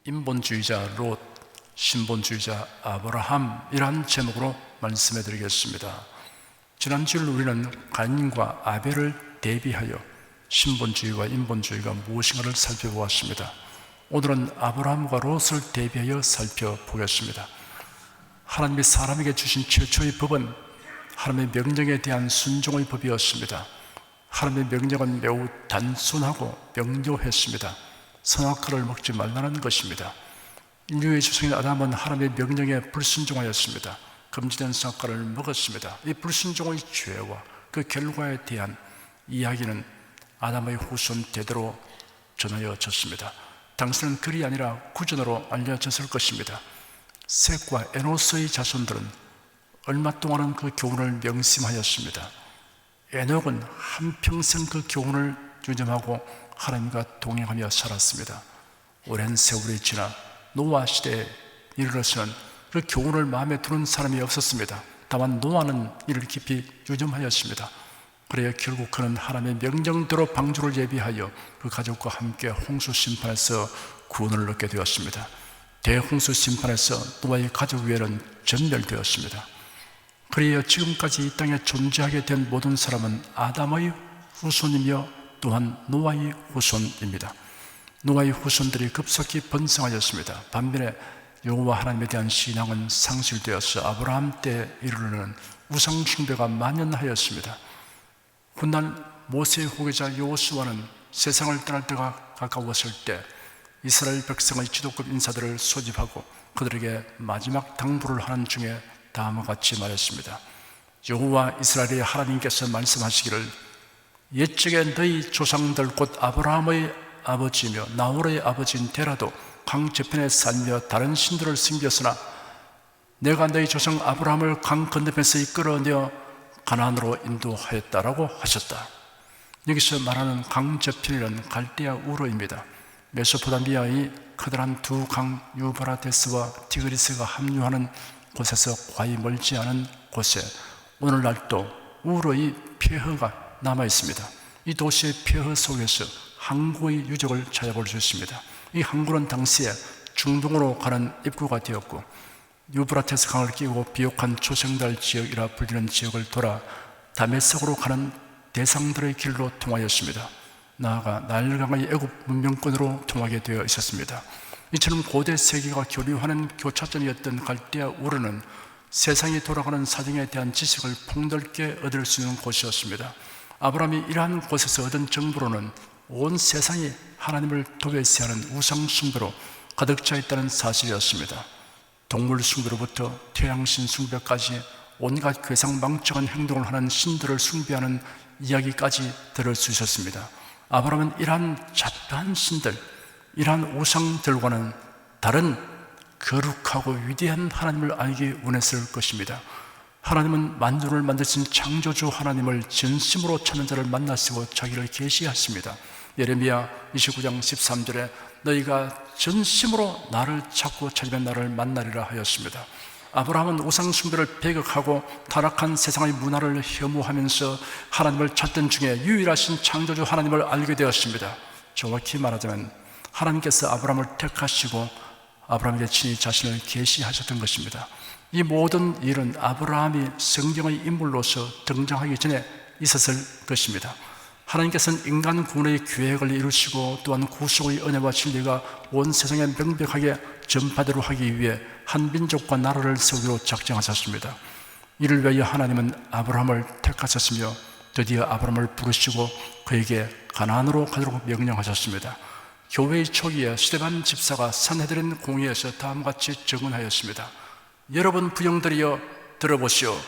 인본주의자 롯, 신본주의자 아브라함이란 제목으로 말씀해 드리겠습니다. 지난주일 우리는 가인과 아벨을 대비하여 신본주의와 인본주의가 무엇인가를 살펴보았습니다. 오늘은 아브라함과 롯을 대비하여 살펴보겠습니다. 하나님이 사람에게 주신 최초의 법은 하나님의 명령에 대한 순종의 법이었습니다. 하나님의 명령은 매우 단순하고 명료했습니다. 선악과를 먹지 말라는 것입니다. 인류의 조상인 아담은 하나님의 명령에 불순종하였습니다. 금지된 선악과를 먹었습니다. 이 불순종의 죄와 그 결과에 대한 이야기는 아담의 후손 대대로 전하여졌습니다. 당시는 글이 아니라 구전으로 알려졌을 것입니다. 셋과 에노스의 자손들은 얼마 동안은 그 교훈을 명심하였습니다. 에녹은 한평생 그 교훈을 유념하고 하나님과 동행하며 살았습니다. 오랜 세월이 지나 노아 시대에 이르러서는 그 교훈을 마음에 두는 사람이 없었습니다. 다만 노아는 이를 깊이 유념하였습니다. 그래야 결국 그는 하나님의 명령대로 방주를 예비하여 그 가족과 함께 홍수 심판에서 구원을 얻게 되었습니다. 대홍수 심판에서 노아의 가족 외에는 전멸되었습니다. 그래야 지금까지 이 땅에 존재하게 된 모든 사람은 아담의 후손이며 또한 노아의 후손입니다. 노아의 후손들이 급속히 번성하였습니다. 반면에 여호와 하나님에 대한 신앙은 상실되어서 아브라함 때에 이르러는 우상 숭배가 만연하였습니다. 훗날 모세의 후계자 여호수아는 세상을 떠날 때가 가까웠을 때 이스라엘 백성의 지도급 인사들을 소집하고 그들에게 마지막 당부를 하는 중에 다음과 같이 말했습니다. 여호와 이스라엘의 하나님께서 말씀하시기를 옛적에 너희 조상들 곧 아브라함의 아버지며 나홀의 아버지인 데라도 강 저편에 살며 다른 신들을 섬겼으나 내가 너희 조상 아브라함을 강 건너편에서 이끌어내어 가나안으로 인도하였다라고 하셨다. 여기서 말하는 강 저편이란 갈대아 우르입니다. 메소포타미아의 커다란 두 강 유브라테스와 티그리스가 합류하는 곳에서 과히 멀지 않은 곳에 오늘날도 우르의 폐허가 남아 있습니다. 이 도시의 폐허 속에서 항구의 유적을 찾아볼 수 있습니다. 이 항구는 당시에 중동으로 가는 입구가 되었고 유브라테스 강을 끼고 비옥한 초생달 지역이라 불리는 지역을 돌아 다메섹으로 가는 대상들의 길로 통하였습니다. 나아가 나일강의 애굽 문명권으로 통하게 되어 있었습니다. 이처럼 고대 세계가 교류하는 교차점이었던 갈대아 우르는 세상이 돌아가는 사정에 대한 지식을 폭넓게 얻을 수 있는 곳이었습니다. 아브라함이 이러한 곳에서 얻은 정보로는 온 세상이 하나님을 도외시하는 우상 숭배로 가득 차 있다는 사실이었습니다. 동물 숭배로부터 태양신 숭배까지 온갖 괴상망측한 행동을 하는 신들을 숭배하는 이야기까지 들을 수 있었습니다. 아브라함은 이러한 잡다한 신들, 이러한 우상들과는 다른 거룩하고 위대한 하나님을 알기 원했을 것입니다. 하나님은 만물을 만드신 창조주 하나님을 진심으로 찾는 자를 만나시고 자기를 계시하십니다. 예레미야 29장 13절에 너희가 전심으로 나를 찾고 찾으면 나를 만나리라 하였습니다. 아브라함은 우상 숭배를 배격하고 타락한 세상의 문화를 혐오하면서 하나님을 찾던 중에 유일하신 창조주 하나님을 알게 되었습니다. 정확히 말하자면 하나님께서 아브라함을 택하시고 아브라함에게 친히 자신을 계시하셨던 것입니다. 이 모든 일은 아브라함이 성경의 인물로서 등장하기 전에 있었을 것입니다. 하나님께서는 인간 구원의 계획을 이루시고 또한 구속의 은혜와 진리가 온 세상에 명백하게 전파대로 하기 위해 한 민족과 나라를 세우기로 작정하셨습니다. 이를 위하여 하나님은 아브라함을 택하셨으며 드디어 아브라함을 부르시고 그에게 가나안으로 가도록 명령하셨습니다. 교회의 초기에 스데반 집사가 산헤드린 공회에서 다음과 같이 증언하였습니다. 여러분 부형들이여 들어보시오.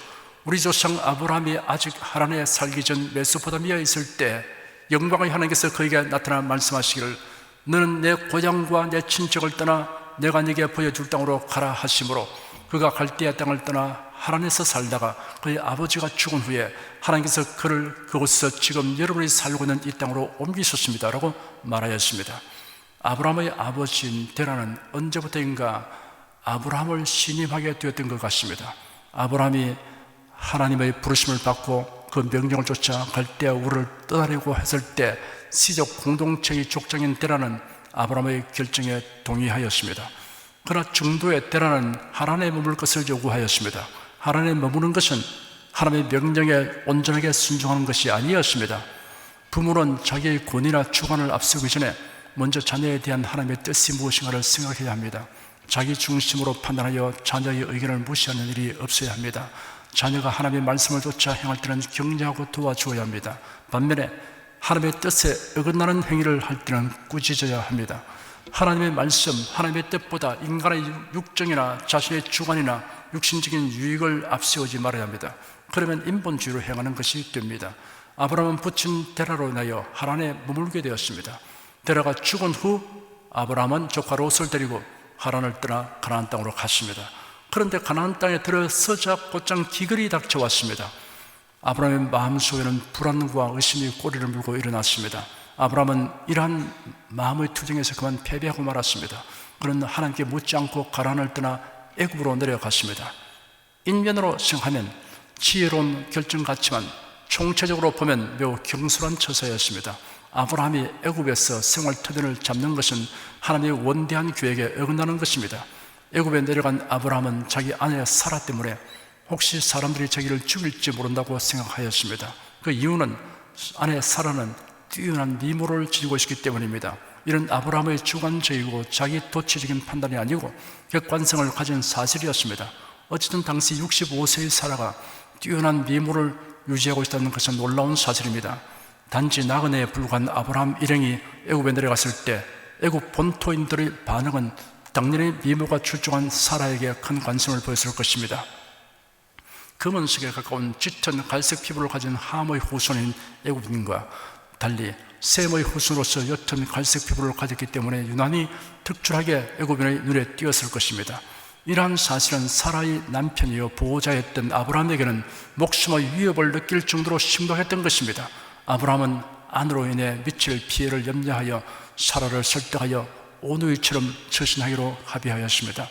우리 조상 아브라함이 아직 하란에 살기 전 메소포타미아에 있을 때 영광의 하나님께서 그에게 나타나 말씀하시기를 너는 내 고향과 내 친척을 떠나 내가 네게 보여줄 땅으로 가라 하시므로 그가 갈대아 땅을 떠나 하란에서 살다가 그의 아버지가 죽은 후에 하나님께서 그를 그곳에서 지금 여러분이 살고 있는 이 땅으로 옮기셨습니다 라고 말하였습니다. 아브라함의 아버지인 데라는 언제부터인가 아브라함을 신임하게 되었던 것 같습니다. 아브라함이 하나님의 부르심을 받고 그 명령을 쫓아 갈대아 우르를 떠나려고 했을 때 시적 공동체의 족장인 데라는 아브라함의 결정에 동의하였습니다. 그러나 중도에 때라는 하란에 머물 것을 요구하였습니다. 하란에 머무는 것은 하나님의 명령에 온전하게 순종하는 것이 아니었습니다. 부모는 자기의 권위나 주관을 앞세우기 전에 먼저 자녀에 대한 하나님의 뜻이 무엇인가를 생각해야 합니다. 자기 중심으로 판단하여 자녀의 의견을 무시하는 일이 없어야 합니다. 자녀가 하나님의 말씀을 쫓아 행할 때는 격려하고 도와주어야 합니다. 반면에 하나님의 뜻에 어긋나는 행위를 할 때는 꾸짖어야 합니다. 하나님의 말씀, 하나님의 뜻보다 인간의 육정이나 자신의 주관이나 육신적인 유익을 앞세우지 말아야 합니다. 그러면 인본주의로 행하는 것이 됩니다. 아브라함은 부친 데라로 인하여 하란에 머물게 되었습니다. 데라가 죽은 후 아브라함은 조카 롯을 데리고 하란을 떠나 가나안 땅으로 갔습니다. 그런데 가나안 땅에 들어서자 곧장 기근이 닥쳐왔습니다. 아브라함의 마음속에는 불안과 의심이 꼬리를 물고 일어났습니다. 아브라함은 이러한 마음의 투쟁에서 그만 패배하고 말았습니다. 그는 하나님께 묻지 않고 가나안을 떠나 애굽으로 내려갔습니다. 인면으로 생각하면 지혜로운 결정 같지만 총체적으로 보면 매우 경솔한 처사였습니다. 아브라함이 애굽에서 생활 터전을 잡는 것은 하나님의 원대한 계획에 어긋나는 것입니다. 애굽에 내려간 아브라함은 자기 아내 사라 때문에 혹시 사람들이 자기를 죽일지 모른다고 생각하였습니다. 그 이유는 아내 사라는 뛰어난 미모를 지니고 있기 때문입니다. 이런 아브라함의 주관적이고 자기 도취적인 판단이 아니고 객관성을 가진 사실이었습니다. 어쨌든 당시 65세의 사라가 뛰어난 미모를 유지하고 있다는 것은 놀라운 사실입니다. 단지 나그네에 불과한 아브라함 일행이 애굽에 내려갔을 때 애굽 본토인들의 반응은 당연히 미모가 출중한 사라에게 큰 관심을 보였을 것입니다. 금은색에 가까운 짙은 갈색 피부를 가진 함의 후손인 애굽인과 달리 셈의 후손으로서 옅은 갈색 피부를 가졌기 때문에 유난히 특출하게 애굽인의 눈에 띄었을 것입니다. 이러한 사실은 사라의 남편이요 보호자였던 아브라함에게는 목숨의 위협을 느낄 정도로 심각했던 것입니다. 아브라함은 아내로 인해 미칠 피해를 염려하여 사라를 설득하여 오누이처럼 처신하기로 합의하였습니다.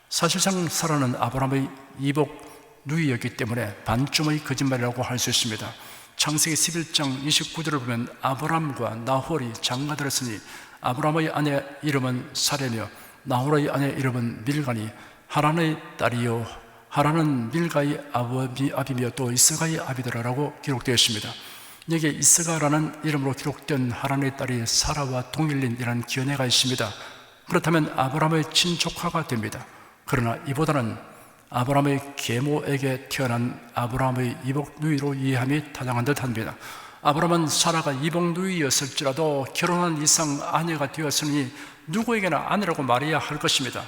사실상 사라는 아브라함의 이복 누이였기 때문에 반쯤의 거짓말이라고 할 수 있습니다. 창세기 11장 29절을 보면 아브람과 나홀이 장가들었으니 아브람의 아내 이름은 사레며 나홀의 아내 이름은 밀가니 하란의 딸이요 하란은 밀가의 아비며 또 이스가의 아비더라라고 기록되어 있습니다. 여기에 이스가라는 이름으로 기록된 하란의 딸이 사라와 동일린이라는 견해가 있습니다. 그렇다면 아브람의 친조카가 됩니다. 그러나 이보다는 아브라함의 계모에게 태어난 아브라함의 이복 누이로 이해함이 타당한 듯합니다. 아브라함은 사라가 이복 누이였을지라도 결혼한 이상 아내가 되었으니 누구에게나 아내라고 말해야 할 것입니다.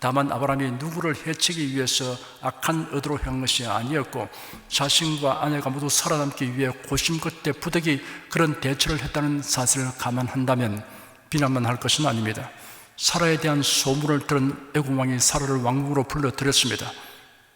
다만 아브라함이 누구를 해치기 위해서 악한 의도로 한 것이 아니었고 자신과 아내가 모두 살아남기 위해 고심 끝에 부득이 그런 대처를 했다는 사실을 감안한다면 비난만 할 것은 아닙니다. 사라에 대한 소문을 들은 애굽 왕이 사라를 왕국으로 불러들였습니다.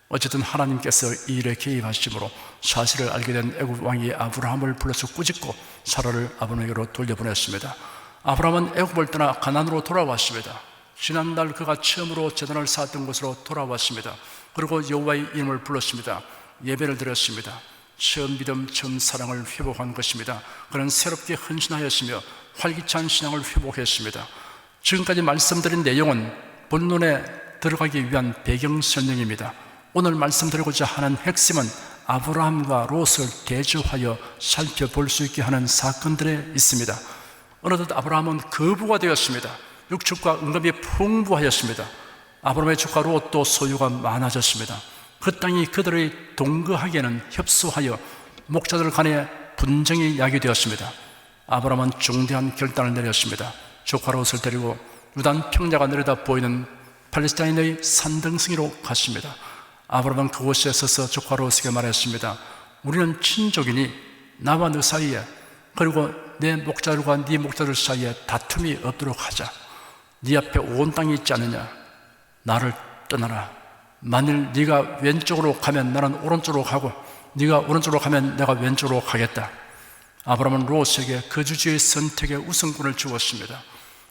어쨌든 하나님께서 이 일에 개입하심으로 사실을 알게 된 애굽 왕이 아브라함을 불러서 꾸짖고 사라를 아버지에게로 돌려보냈습니다. 아브라함은 애굽을 떠나 가나안으로 돌아왔습니다. 지난달 그가 처음으로 제단을 쌓았던 곳으로 돌아왔습니다. 그리고 여호와의 이름을 불렀습니다. 예배를 드렸습니다. 처음 믿음, 처음 사랑을 회복한 것입니다. 그는 새롭게 헌신하였으며 활기찬 신앙을 회복했습니다. 지금까지 말씀드린 내용은 본론에 들어가기 위한 배경 설명입니다. 오늘 말씀드리고자 하는 핵심은 아브라함과 롯을 대조하여 살펴볼 수 있게 하는 사건들에 있습니다. 어느덧 아브라함은 거부가 되었습니다. 육축과 은금이 풍부하였습니다. 아브라함의 조카 롯도 소유가 많아졌습니다. 그 땅이 그들의 동거하기에는 협소하여 목자들 간에 분쟁이 야기되었습니다. 아브라함은 중대한 결단을 내렸습니다. 조카 롯을 데리고 유단 평야가 내려다 보이는 팔레스타인의 산등성이로 갔습니다. 아브라함은 그곳에 서서 조카 롯에게 말했습니다. 우리는 친족이니 나와 너 사이에 그리고 내 목자들과 네 목자들 사이에 다툼이 없도록 하자. 네 앞에 온 땅이 있지 않느냐. 나를 떠나라. 만일 네가 왼쪽으로 가면 나는 오른쪽으로 가고 네가 오른쪽으로 가면 내가 왼쪽으로 가겠다. 아브라함은 롯에게 거주지의 선택의 우선권을 주었습니다.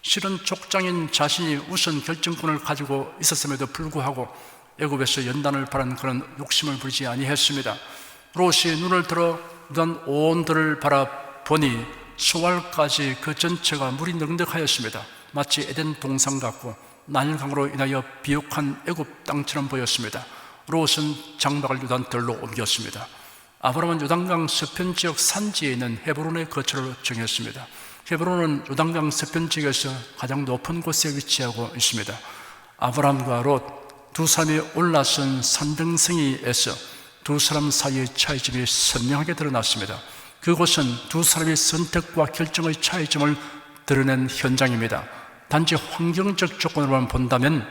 실은 족장인 자신이 우선 결정권을 가지고 있었음에도 불구하고 애굽에서 연단을 바란 그런 욕심을 부리지 아니했습니다. 롯이 눈을 들어 유단 온 들을 바라보니 소알까지 그 전체가 물이 넉넉하였습니다. 마치 에덴 동산 같고 나일강으로 인하여 비옥한 애굽 땅처럼 보였습니다. 롯은 장막을 요단들로 옮겼습니다. 아브라함은 요단강 서편 지역 산지에 있는 헤브론의 거처를 정했습니다. 헤브론은 요단강 서편 지역에서 가장 높은 곳에 위치하고 있습니다. 아브라함과 롯 두 사람이 올라선 산등성이에서 두 사람 사이의 차이점이 선명하게 드러났습니다. 그곳은 두 사람의 선택과 결정의 차이점을 드러낸 현장입니다. 단지 환경적 조건으로만 본다면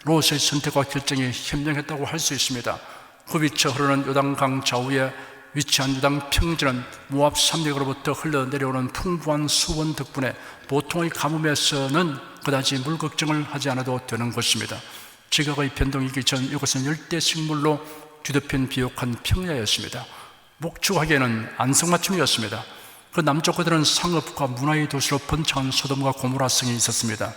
롯의 선택과 결정이 현명했다고 할 수 있습니다. 그 위쳐 흐르는 요단강 좌우에 위치한 요단 평지는 모압 산맥으로부터 흘러내려오는 풍부한 수원 덕분에 보통의 가뭄에서는 그다지 물 걱정을 하지 않아도 되는 곳입니다. 지각의 변동이기 전 이곳은 열대 식물로 뒤덮인 비옥한 평야였습니다. 목축하기에는 안성맞춤이었습니다. 그 남쪽 그들은 상업과 문화의 도시로 번창한 소돔과 고모라성이 있었습니다.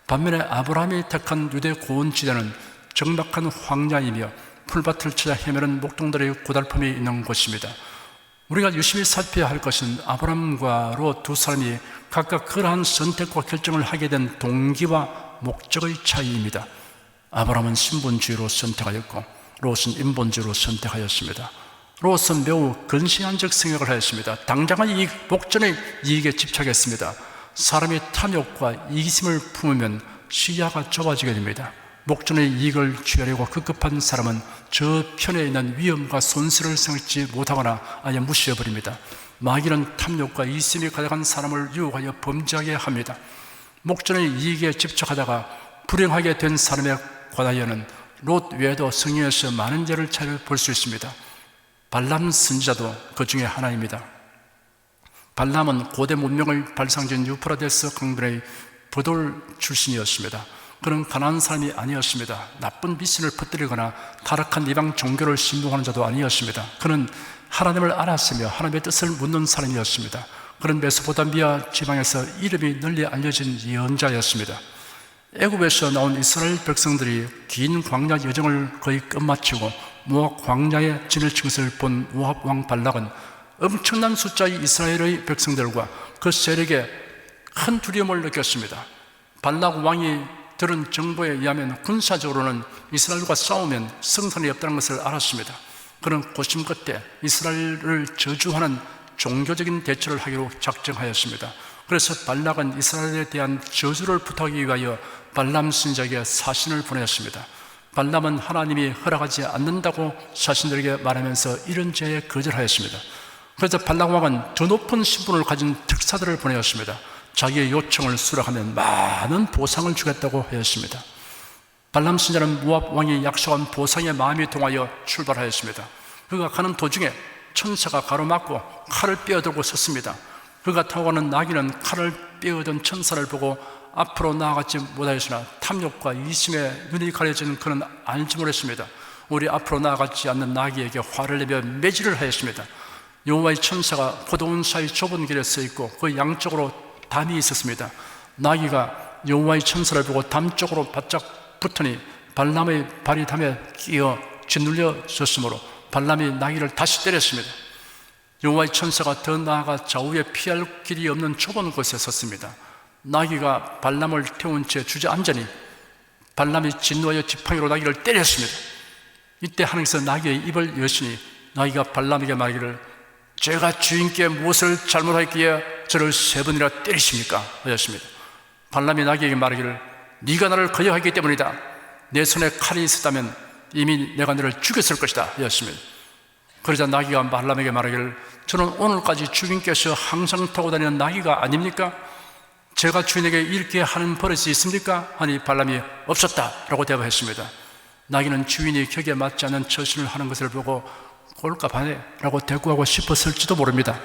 반면에 아브라함이 택한 유대 고원지대는 적막한 황야이며 풀밭을 찾아 헤매는 목동들의 고달픔이 있는 곳입니다. 우리가 유심히 살펴야 할 것은 아브라함과 롯 두 사람이 각각 그러한 선택과 결정을 하게 된 동기와 목적의 차이입니다. 아브라함은 신분주의로 선택하였고 롯은 인본주의로 선택하였습니다. 롯은 매우 근시안적 생각을 하였습니다. 당장의 이익, 목전의 이익에 집착했습니다. 사람이 탐욕과 이기심을 품으면 시야가 좁아지게 됩니다. 목전의 이익을 취하려고 급급한 사람은 저 편에 있는 위험과 손실을 생각지 못하거나 아예 무시해버립니다. 마귀는 탐욕과 이기심이 가득한 사람을 유혹하여 범죄하게 합니다. 목전의 이익에 집착하다가 불행하게 된 사람의 관하여는 롯 외에도 성경에서 많은 예를 볼 수 있습니다. 발람 선지자도 그 중에 하나입니다. 발람은 고대 문명을 발상지은 유프라데스 강변의 부돌 출신이었습니다. 그는 가난한 사람이 아니었습니다. 나쁜 미신을 퍼뜨리거나 타락한 이방 종교를 신봉하는 자도 아니었습니다. 그는 하나님을 알았으며 하나님의 뜻을 묻는 사람이었습니다. 그는 메소포타미아 지방에서 이름이 널리 알려진 예언자였습니다. 애굽에서 나온 이스라엘 백성들이 긴 광야 여정을 거의 끝마치고 모압 광야에 진을 친 것을 본 모압 왕 발락은 엄청난 숫자의 이스라엘의 백성들과 그 세력에 큰 두려움을 느꼈습니다. 발락 왕이 들은 정보에 의하면 군사적으로는 이스라엘과 싸우면 승산이 없다는 것을 알았습니다. 그는 고심 끝에 이스라엘을 저주하는 종교적인 대처를 하기로 작정하였습니다. 그래서 발락은 이스라엘에 대한 저주를 부탁하기 위하여 발람 선지자에게 사신을 보냈습니다. 발람은 하나님이 허락하지 않는다고 자신들에게 말하면서 이런 죄에 거절하였습니다. 그래서 발락 왕은 더 높은 신분을 가진 특사들을 보내었습니다. 자기의 요청을 수락하면 많은 보상을 주겠다고 하였습니다. 발람 선지자는 모압 왕이 약속한 보상에 마음이 동하여 출발하였습니다. 그가 가는 도중에 천사가 가로막고 칼을 빼어들고 섰습니다. 그가 타고 가는 나귀는 칼을 빼어든 천사를 보고 앞으로 나아가지 못하였으나 탐욕과 이심에 눈이 가려진 그는 알지 못했습니다. 우리 앞으로 나아가지 않는 나귀에게 화를 내며 매질을 하였습니다. 여호와의 천사가 포도원 사이 좁은 길에 서 있고 그 양쪽으로 담이 있었습니다. 나귀가 여호와의 천사를 보고 담 쪽으로 바짝 붙으니 발람의 발이 담에 끼어 짓눌려졌으므로 발람이 나귀를 다시 때렸습니다. 여호와의 천사가 더 나아가 좌우에 피할 길이 없는 좁은 곳에 섰습니다. 나귀가 발람을 태운 채 주저앉으니 발람이 진노하여 지팡이로 나귀를 때렸습니다. 이때 하나님께서 나귀의 입을 여시니 나귀가 발람에게 말하기를 제가 주인께 무엇을 잘못하였기에 저를 3번이나 때리십니까? 하였습니다. 발람이 나귀에게 말하기를 네가 나를 거역하기 때문이다. 내 손에 칼이 있었다면 이미 내가 너를 죽였을 것이다 하였습니다. 그러자 나귀가 발람에게 말하기를 저는 오늘까지 주인께서 항상 타고 다니는 나귀가 아닙니까? 제가 주인에게 이렇게 하는 버릇이 있습니까? 하니 발람이 없었다라고 대답했습니다. 나귀는 주인이 격에 맞지 않는 처신을 하는 것을 보고 꼴까봐네 라고 대꾸하고 싶었을지도 모릅니다.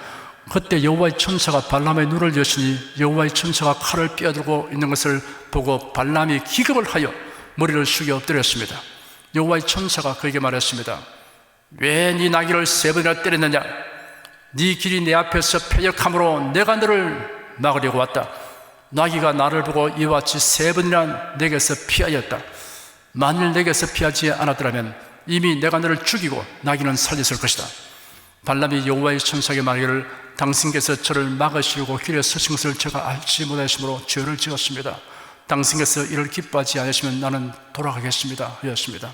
그때 여호와의 천사가 발람의 눈을 여시니 여호와의 천사가 칼을 빼어들고 있는 것을 보고 발람이 기겁을 하여 머리를 숙여 엎드렸습니다. 여호와의 천사가 그에게 말했습니다. 왜 네 나귀를 3번이나 때렸느냐? 네 길이 내 앞에서 패역함으로 내가 너를 막으려고 왔다. 나귀가 나를 보고 이와 같이 3번이나 내게서 피하였다. 만일 내게서 피하지 않았더라면 이미 내가 너를 죽이고 나귀는 살렸을 것이다. 발람이 여호와의 천사에게 말하기를 당신께서 저를 막으시려고 길에 서신 것을 제가 알지 못하였으므로 죄를 지었습니다. 당신께서 이를 기뻐하지 않으시면 나는 돌아가겠습니다 하였습니다.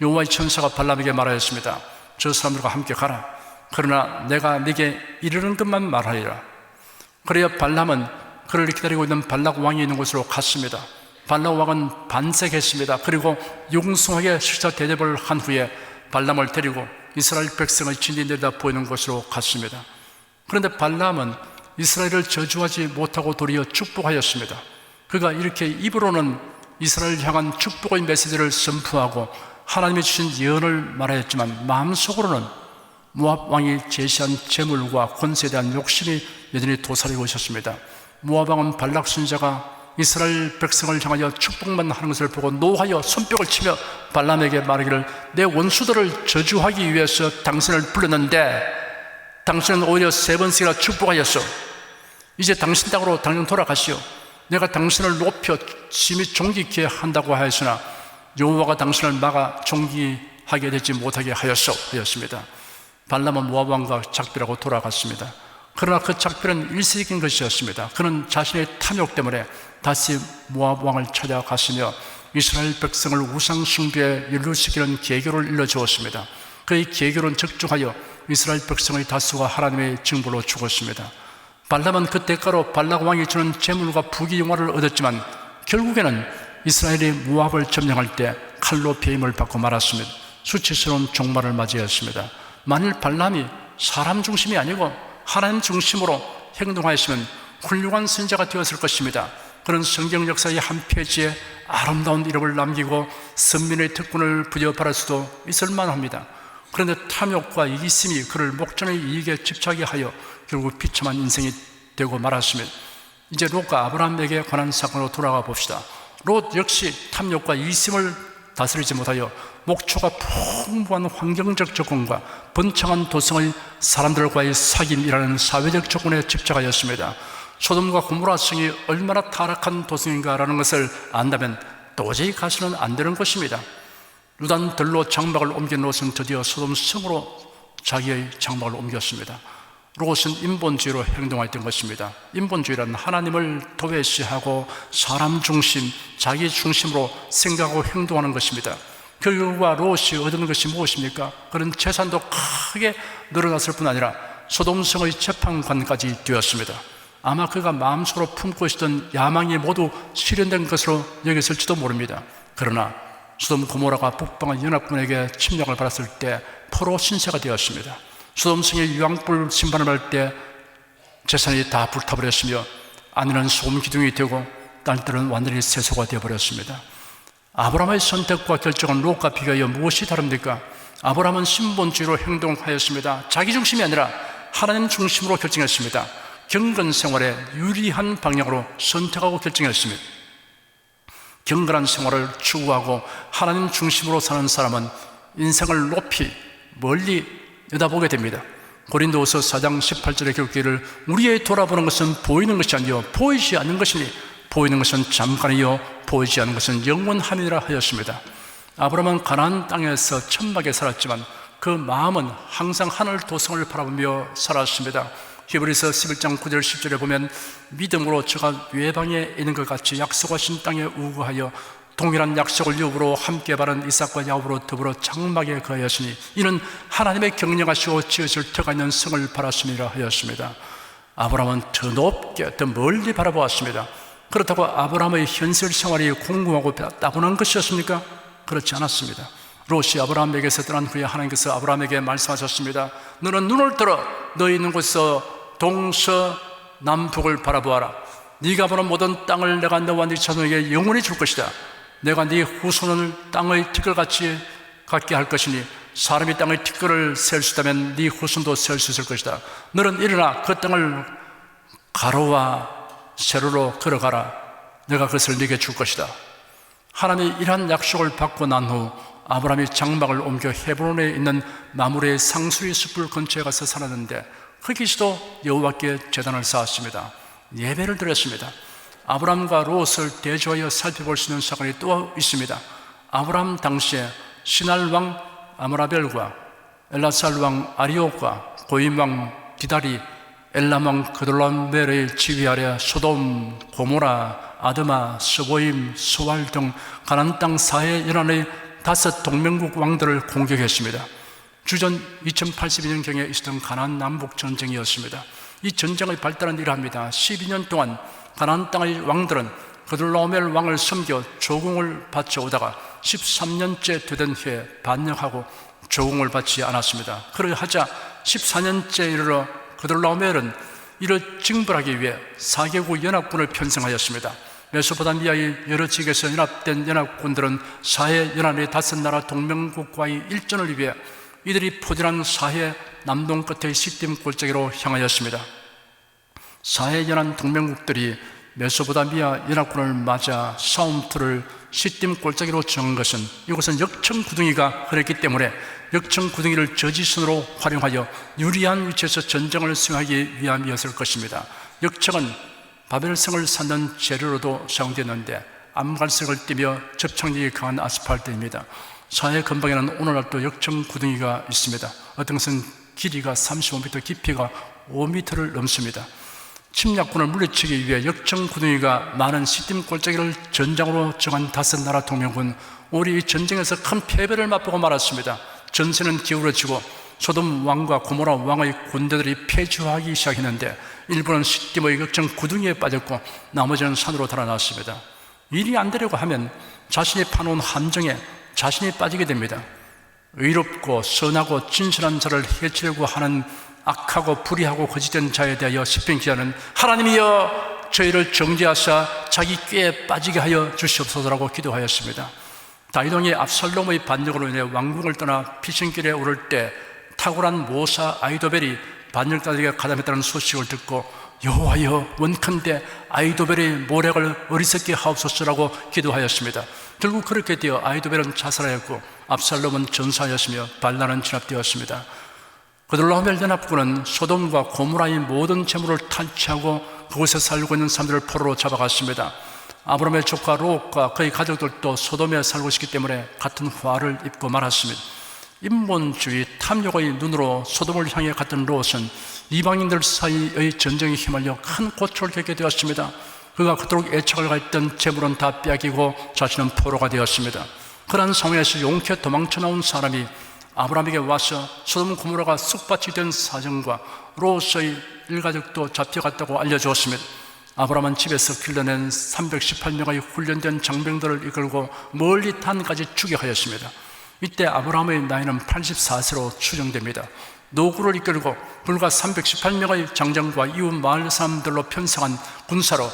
여호와의 천사가 발람에게 말하였습니다. 저 사람들과 함께 가라. 그러나 내가 네게 이르는 것만 말하리라. 그래야 발람은 그를 기다리고 있는 발락 왕이 있는 곳으로 갔습니다. 발락 왕은 반색했습니다. 그리고 융숭하게 식사 대접을 한 후에 발람을 데리고 이스라엘 백성의 진이 내다 보이는 곳으로 갔습니다. 그런데 발람은 이스라엘을 저주하지 못하고 도리어 축복하였습니다. 그가 이렇게 입으로는 이스라엘을 향한 축복의 메시지를 선포하고 하나님이 주신 예언을 말하였지만 마음속으로는 모압 왕이 제시한 재물과 권세에 대한 욕심이 여전히 도사리고 있었습니다. 모압 왕은 발락 선지자가 이스라엘 백성을 향하여 축복만 하는 것을 보고 노하여 손뼉을 치며 발람에게 말하기를 내 원수들을 저주하기 위해서 당신을 불렀는데 당신은 오히려 3번씩이나 축복하였소. 이제 당신 땅으로 당장 돌아가시오. 내가 당신을 높여 심히 존귀케 한다고 하였으나 여호와가 당신을 막아 존귀하게 되지 못하게 하였습니다. 발람은 모압 왕과 작별하고 돌아갔습니다. 그러나 그 작별은 일시적인 것이었습니다. 그는 자신의 탐욕 때문에 다시 모압 왕을 찾아갔으며 이스라엘 백성을 우상 숭배에 연루시키는 계교를 일러주었습니다. 그의 계교는 적중하여 이스라엘 백성의 다수가 하나님의 징벌로 죽었습니다. 발람은 그 대가로 발락 왕이 주는 재물과 부귀 영화를 얻었지만 결국에는 이스라엘이 모압을 점령할 때 칼로 배임을 받고 말았습니다. 수치스러운 종말을 맞이했습니다. 만일 발람이 사람 중심이 아니고 하나님 중심으로 행동하였으면 훌륭한 선지자가 되었을 것입니다. 그런 성경 역사의 한 페이지에 아름다운 이름을 남기고 선민의 특권을 부여받을 수도 있을 만합니다. 그런데 탐욕과 이기심이 그를 목전의 이익에 집착하게 하여 결국 비참한 인생이 되고 말았습니다. 이제 롯과 아브라함에게 관한 사건으로 돌아가 봅시다. 롯 역시 탐욕과 이기심을 다스리지 못하여 목초가 풍부한 환경적 조건과 번창한 도성의 사람들과의 사귐이라는 사회적 조건에 집착하였습니다. 소돔과 고모라 성이 얼마나 타락한 도성인가라는 것을 안다면 도저히 가서는 안 되는 것입니다. 유단들로 장막을 옮긴 롯은 드디어 소돔 성으로 자기의 장막을 옮겼습니다. 롯은 인본주의로 행동했던 것입니다. 인본주의란 하나님을 도외시하고 사람 중심, 자기 중심으로 생각하고 행동하는 것입니다. 그 결과 롯이 얻은 것이 무엇입니까? 그런 재산도 크게 늘어났을 뿐 아니라 소돔성의 재판관까지 되었습니다. 아마 그가 마음속으로 품고 있었던 야망이 모두 실현된 것으로 여겼을지도 모릅니다. 그러나 소돔 고모라가 북방의 연합군에게 침략을 받았을 때 포로 신세가 되었습니다. 소돔성의 유황불 심판을 받을 때 재산이 다 불타버렸으며 아내는 소금 기둥이 되고 딸들은 완전히 세소가 되어버렸습니다. 아브라함의 선택과 결정은 롯과 비교하여 무엇이 다릅니까? 아브라함은 신본주의로 행동하였습니다. 자기 중심이 아니라 하나님 중심으로 결정했습니다. 경건 생활에 유리한 방향으로 선택하고 결정했습니다. 경건한 생활을 추구하고 하나님 중심으로 사는 사람은 인생을 높이 멀리 내다보게 됩니다. 고린도후서 4장 18절에 기록되기를 우리의 돌아보는 것은 보이는 것이 아니요 보이지 않는 것이니 보이는 것은 잠깐이요 보이지 않는 것은 영원함이라 하였습니다. 아브라함은 가나안 땅에서 천막에 살았지만 그 마음은 항상 하늘 도성을 바라보며 살았습니다. 히브리서 11장 9절 10절에 보면 믿음으로 저가 외방에 있는 것 같이 약속하신 땅에 우거하여 동일한 약속을 유업으로 함께 바른 이삭과 야곱으로 더불어 장막에 거하였으니 이는 하나님의 경영하시고 지으실 터가 있는 성을 바랐음이라 하였습니다. 아브라함은 더 높게 더 멀리 바라보았습니다. 그렇다고 아브라함의 현실 생활이 공공하고 따분한 것이었습니까? 그렇지 않았습니다. 롯이 아브라함에게서 떠난 후에 하나님께서 아브라함에게 말씀하셨습니다. 너는 눈을 들어 너희 있는 곳에서 동서남북을 바라보아라. 네가 보는 모든 땅을 내가 너와 네 자손에게 영원히 줄 것이다. 내가 네 후손을 땅의 티끌같이 갖게 할 것이니 사람이 땅의 티끌을 셀 수 있다면 네 후손도 셀 수 있을 것이다. 너는 일어나 그 땅을 가로와 세로로 걸어가라. 내가 그것을 네게 줄 것이다. 하나님이 이러한 약속을 받고 난 후 아브라함이 장막을 옮겨 헤브론에 있는 마므레의 상수리 숲을 근처에 가서 살았는데 거기서도 여호와께 제단을 쌓았습니다. 예배를 드렸습니다. 아브라함과 롯을 대조하여 살펴볼 수 있는 사건이 또 있습니다. 아브라함 당시에 시날 왕 아므라벨과 엘라살 왕 아리옥과 고임 왕 디달이 엘람 왕 그돌라오멜의 지휘 아래 소돔, 고모라, 아드마, 스보임, 소알 등 가나안 땅 사해 연안의 5 동맹국 왕들을 공격했습니다. 주전 2082년경에 있었던 가나안 남북 전쟁이었습니다. 이 전쟁의 발달은 이러합니다. 12년 동안 가나안 땅의 왕들은 그돌라오멜 왕을 섬겨 조공을 바쳐오다가 13년째 되던 해에 반역하고 조공을 받지 않았습니다. 그러하자 14년째 이르러 그돌라오멜은 이를 징벌하기 위해 4개국 연합군을 편성하였습니다. 메소포타미아의 여러 지역에서 연합된 연합군들은 사해 연안의 5나라 동맹국과의 일전을 위해 이들이 포진한 사해 남동 끝의 시딤 골짜기로 향하였습니다. 사해 연안 동맹국들이 메소포타미아 연합군을 맞아 싸움터를 시딤 골짜기로 정한 것은 이곳은 역청 구덩이가 흐렸기 때문에 역청 구덩이를 저지선으로 활용하여 유리한 위치에서 전쟁을 수행하기 위함이었을 것입니다. 역청은 바벨성을 쌓는 재료로도 사용되었는데 암갈색을 띠며 접착력이 강한 아스팔트입니다. 사해 근방에는 오늘날도 역청 구덩이가 있습니다. 어떤 것은 길이가 35m, 깊이가 5m를 넘습니다. 침략군을 물리치기 위해 역청 구덩이가 많은 시딤 골짜기를 전장으로 정한 5나라 동맹군, 우리 전쟁에서 큰 패배를 맛보고 말았습니다. 전세는 기울어지고 소돔 왕과 고모라 왕의 군대들이 패주하기 시작했는데 일부는 시딤의 역청 구덩이에 빠졌고 나머지는 산으로 달아났습니다. 일이 안 되려고 하면 자신이 파놓은 함정에 자신이 빠지게 됩니다. 의롭고 선하고 진실한 자를 해치려고 하는 악하고 불의하고 거짓된 자에 대하여 시편 기자는 하나님이여 저희를 정죄하사 자기 꾀에 빠지게 하여 주시옵소서라고 기도하였습니다. 다윗 왕이 압살롬의 반역으로 인해 왕궁을 떠나 피신길에 오를 때 탁월한 모사 아히도벨이 반역자들에게 가담했다는 소식을 듣고 여호와여 원컨대 아히도벨의 모략을 어리석게 하옵소서라고 기도하였습니다. 결국 그렇게 되어 아히도벨은 자살하였고 압살롬은 전사하였으며 반란은 진압되었습니다. 그돌라오멜 연합군은 소돔과 고모라의 모든 재물을 탈취하고 그곳에 살고 있는 사람들을 포로로 잡아갔습니다. 아브라함의 조카 롯과 그의 가족들도 소돔에 살고 있기 때문에 같은 화를 입고 말았습니다. 인본주의 탐욕의 눈으로 소돔을 향해 갔던 롯은 이방인들 사이의 전쟁에 휘말려 큰 고초를 겪게 되었습니다. 그가 그토록 애착을 가했던 재물은 다 빼앗기고 자신은 포로가 되었습니다. 그러한 상황에서 용케 도망쳐 나온 사람이 아브라함에게 와서 소돔 고모라가 쑥밭이 된 사정과 롯의 일가족도 잡혀갔다고 알려주었습니다. 아브라함은 집에서 길러낸 318명의 훈련된 장병들을 이끌고 멀리 단까지 추격하였습니다. 이때 아브라함의 나이는 84세로 추정됩니다. 노구를 이끌고 불과 318명의 장정과 이웃 마을 사람들로 편성한 군사로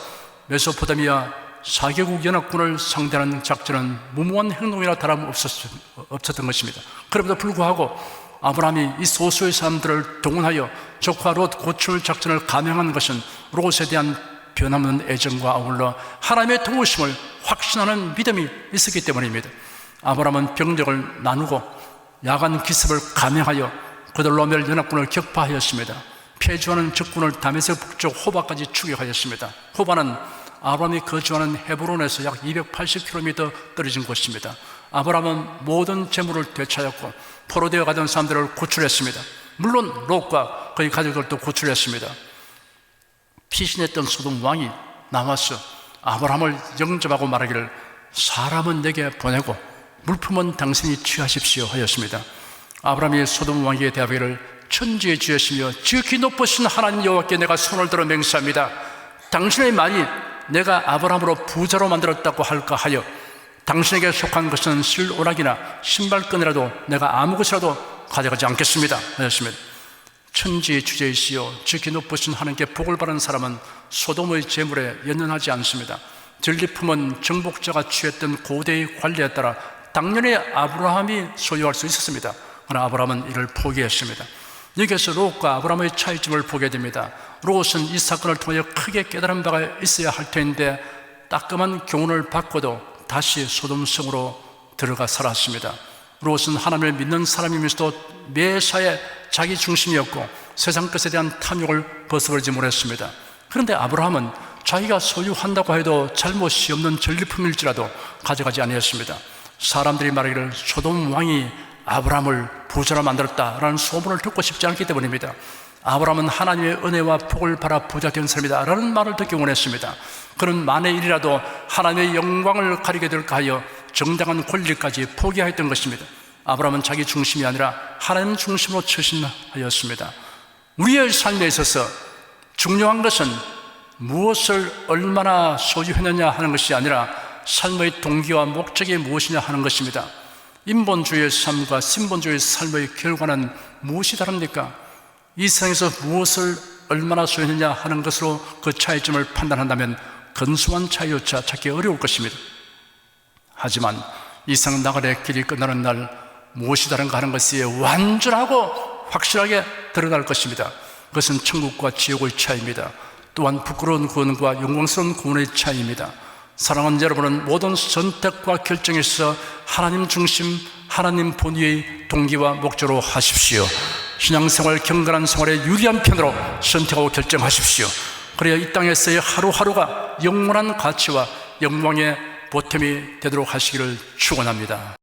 메소포타미아 4개국 연합군을 상대하는 작전은 무모한 행동이나 다름없었던 것입니다. 그럼에도 불구하고 아브라함이 이 소수의 사람들을 동원하여 조카 롯 고출 작전을 감행한 것은 롯에 대한 변함없는 애정과 아울러 하나님의 도우심을 확신하는 믿음이 있었기 때문입니다. 아브라함은 병력을 나누고 야간 기습을 감행하여 그돌라오멜 연합군을 격파하였습니다. 패주하는 적군을 다메섹 북쪽 호바까지 추격하였습니다. 호바는 아브라함이 거주하는 헤브론에서 약 280km 떨어진 곳입니다. 아브라함은 모든 재물을 되찾았고 포로되어 가던 사람들을 구출했습니다. 물론 롯과 그의 가족들도 구출했습니다. 피신했던 소돔 왕이 나와서 아브라함을 영접하고 말하기를 사람은 내게 보내고 물품은 당신이 취하십시오 하였습니다. 아브라함이 소돔 왕에게 대하기를 천지의 주여시며 지극히 높으신 하나님 여호와께 내가 손을 들어 맹세합니다. 당신의 말이 내가 아브라함으로 부자로 만들었다고 할까 하여 당신에게 속한 것은 실오락이나 신발끈이라도 내가 아무 것이라도 가져가지 않겠습니다 하였습니다. 천지의 주제이시여 지극히 높으신 하나님께 복을 바라는 사람은 소돔의 재물에 연연하지 않습니다. 전리품은 정복자가 취했던 고대의 관리에 따라 당연히 아브라함이 소유할 수 있었습니다. 그러나 아브라함은 이를 포기했습니다. 여기에서 롯과 아브라함의 차이점을 보게 됩니다. 롯은 이 사건을 통해 크게 깨달은 바가 있어야 할 텐데 따끔한 교훈을 받고도 다시 소돔성으로 들어가 살았습니다. 롯은 하나님을 믿는 사람이면서도 매사에 자기 중심이었고 세상 것에 대한 탐욕을 벗어버리지 못했습니다. 그런데 아브라함은 자기가 소유한다고 해도 잘못이 없는 전리품일지라도 가져가지 아니했습니다. 사람들이 말하기를 소돔 왕이 아브라함을 부자로 만들었다라는 소문을 듣고 싶지 않기 때문입니다. 아브라함은 하나님의 은혜와 복을 바라 부자된 사람이다 라는 말을 듣기 원했습니다. 그는 만에 일이라도 하나님의 영광을 가리게 될까 하여 정당한 권리까지 포기하였던 것입니다. 아브라함은 자기 중심이 아니라 하나님 중심으로 처신하였습니다. 우리의 삶에 있어서 중요한 것은 무엇을 얼마나 소유했느냐 하는 것이 아니라 삶의 동기와 목적이 무엇이냐 하는 것입니다. 인본주의의 삶과 신본주의의 삶의 결과는 무엇이 다릅니까? 이 세상에서 무엇을 얼마나 소유했느냐 하는 것으로 그 차이점을 판단한다면 근소한 차이조차 찾기 어려울 것입니다. 하지만 이 세상 나날의 길이 끝나는 날 무엇이 다른가 하는 것이 완전하고 확실하게 드러날 것입니다. 그것은 천국과 지옥의 차이입니다. 또한 부끄러운 구원과 영광스러운 구원의 차이입니다. 사랑하는 여러분은 모든 선택과 결정에서 하나님 중심, 하나님 본위의 동기와 목적으로 하십시오. 신앙생활, 경건한 생활에 유리한 편으로 선택하고 결정하십시오. 그래야 이 땅에서의 하루하루가 영원한 가치와 영광의 보탬이 되도록 하시기를 축원합니다.